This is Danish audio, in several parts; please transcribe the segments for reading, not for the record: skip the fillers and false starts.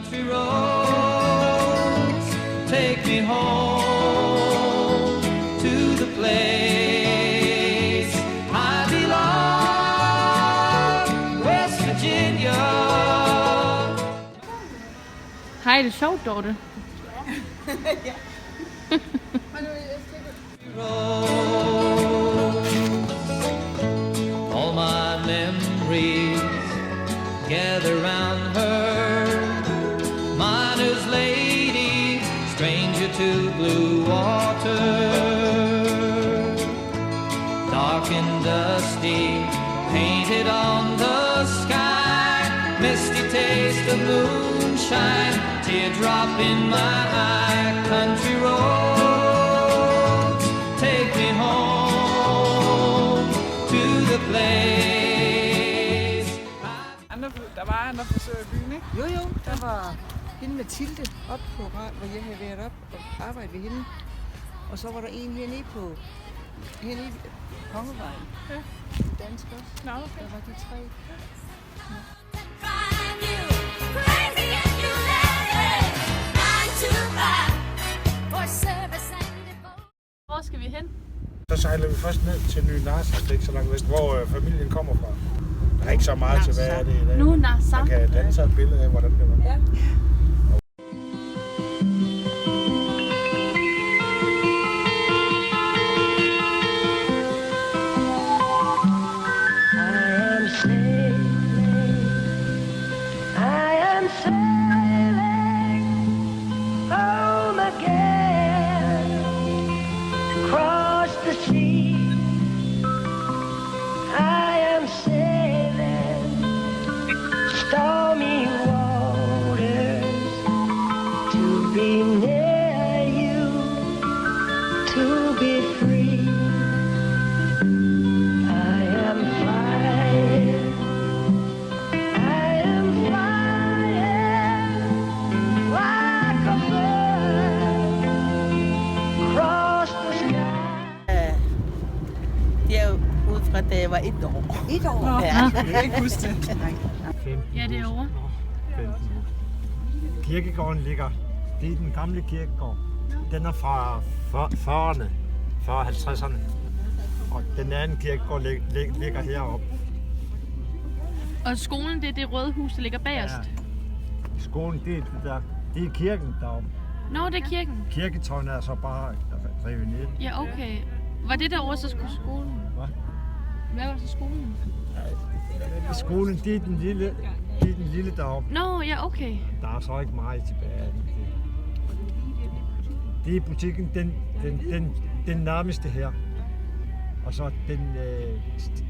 country roads take me home to the place I belong, West Virginia. Hej, det er sjovt, Dorte. All my memories gather round her, miner's lady, stranger to blue water, dark and dusty, painted on the sky, misty taste of moonshine, teardrop in my eye, country roads take me home to the place. Der var andre frisører i byen, ikke? Jo, der var hende Mathilde op på, hvor jeg havde været op og arbejdet ved hende. Og så var der en hernede i Kongevejen. Ja. Dansk også. Nå, okay. Der var de tre. Hvor skal vi hen? Så sejler vi først ned til Ny Narsat, ikke så langt vest, hvor familien kommer fra. Der er ikke så meget til, hvad er det i dag. Nu Narsat. Man kan danne sig et billede af, hvordan det var. Ja. Da jeg var 1 år. 1 år? Nå, Ja. jeg kan ikke huske det. Ja, det er over. 15. Kirkegården ligger, det er den gamle kirkegård. Den er fra 40'erne, 40-50'erne. Og den anden kirkegård ligger heroppe. Og skolen, det er det røde hus, der ligger bagerst. Ja. Skolen, det er kirken deroppe. Nå, det er kirken. Kirketårnet er så bare revet ned. Ja, okay. Var det derovre, så skulle skolen? Hvad var så skolen? Skolen, det er den lille deroppe. Nå, ja, okay. Der er så ikke meget tilbage. Det er butikken, den nærmeste her. Og så den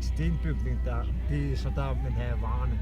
stenbygning der, det er så der, man har varerne.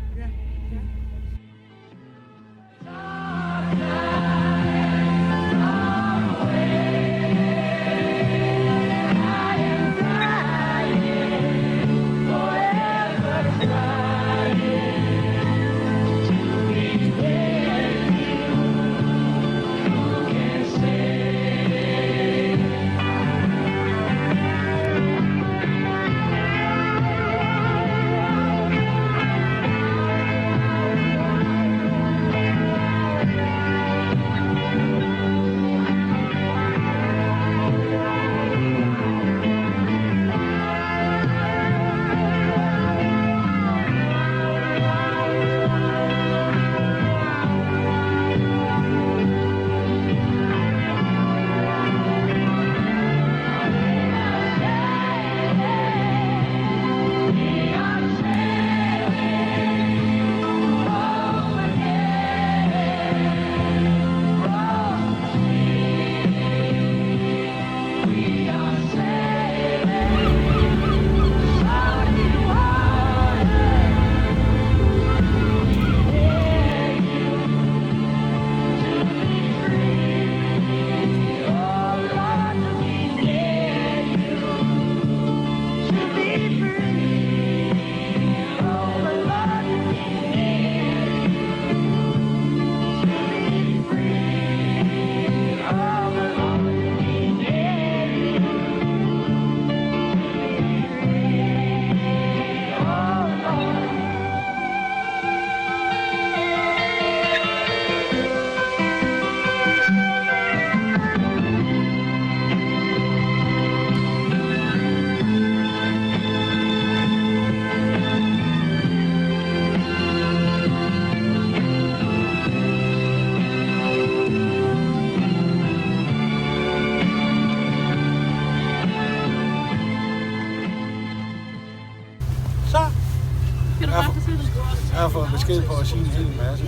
sige en hel masse.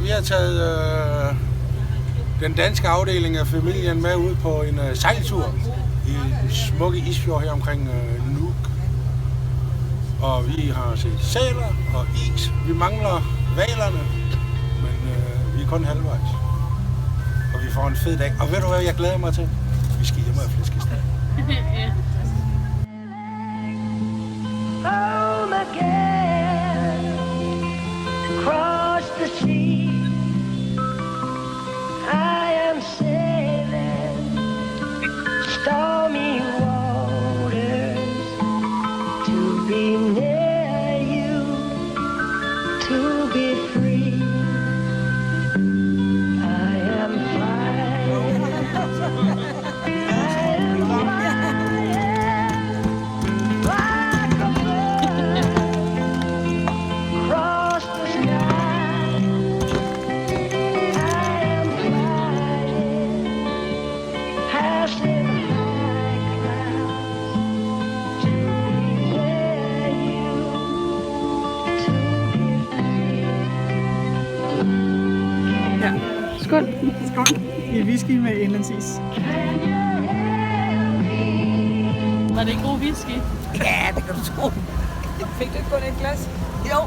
Vi har taget den danske afdeling af familien med ud på en sejltur i en smukke isfjord her omkring Nuuk. Og vi har set sæler og is. Vi mangler hvalerne, men vi er kun halvvejs. Og vi får en fed dag. Og ved du hvad, jeg glæder mig til? Vi skal hjem og have flæskesteg. Home again, across the sea. I am sailing stormy waters to be near you, to be free. I am flying. I am flying like a bird across the sky. I am flying past the high clouds to be where you, to be free. Ja. Skål. Skål. I whisky med indlandsis. Var det en god whisky? Ja, det kan du tro. Fik du ikke kun et glas? Jo,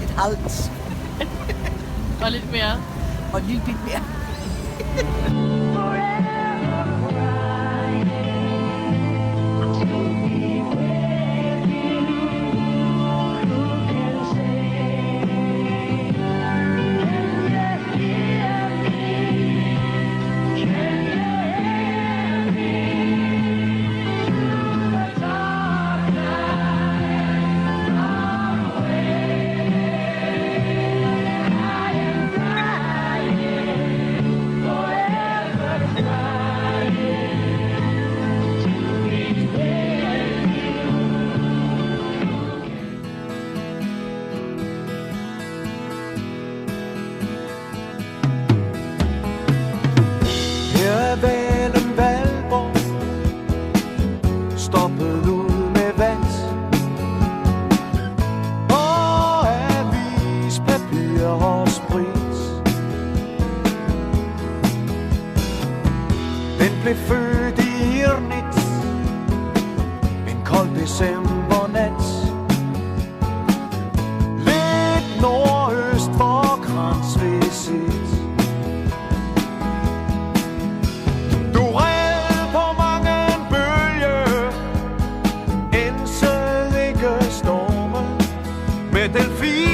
et halvt. Og lidt mere. Og en lille bit mere. Her er Valen Valborg, stoppet ud med vand og avispapir og sprit. Den blev født i Irnit en kold decembernat, lidt nordøst for Kranjsvesigt. Du red på mange en bølge, ensede ikke storme med delfin.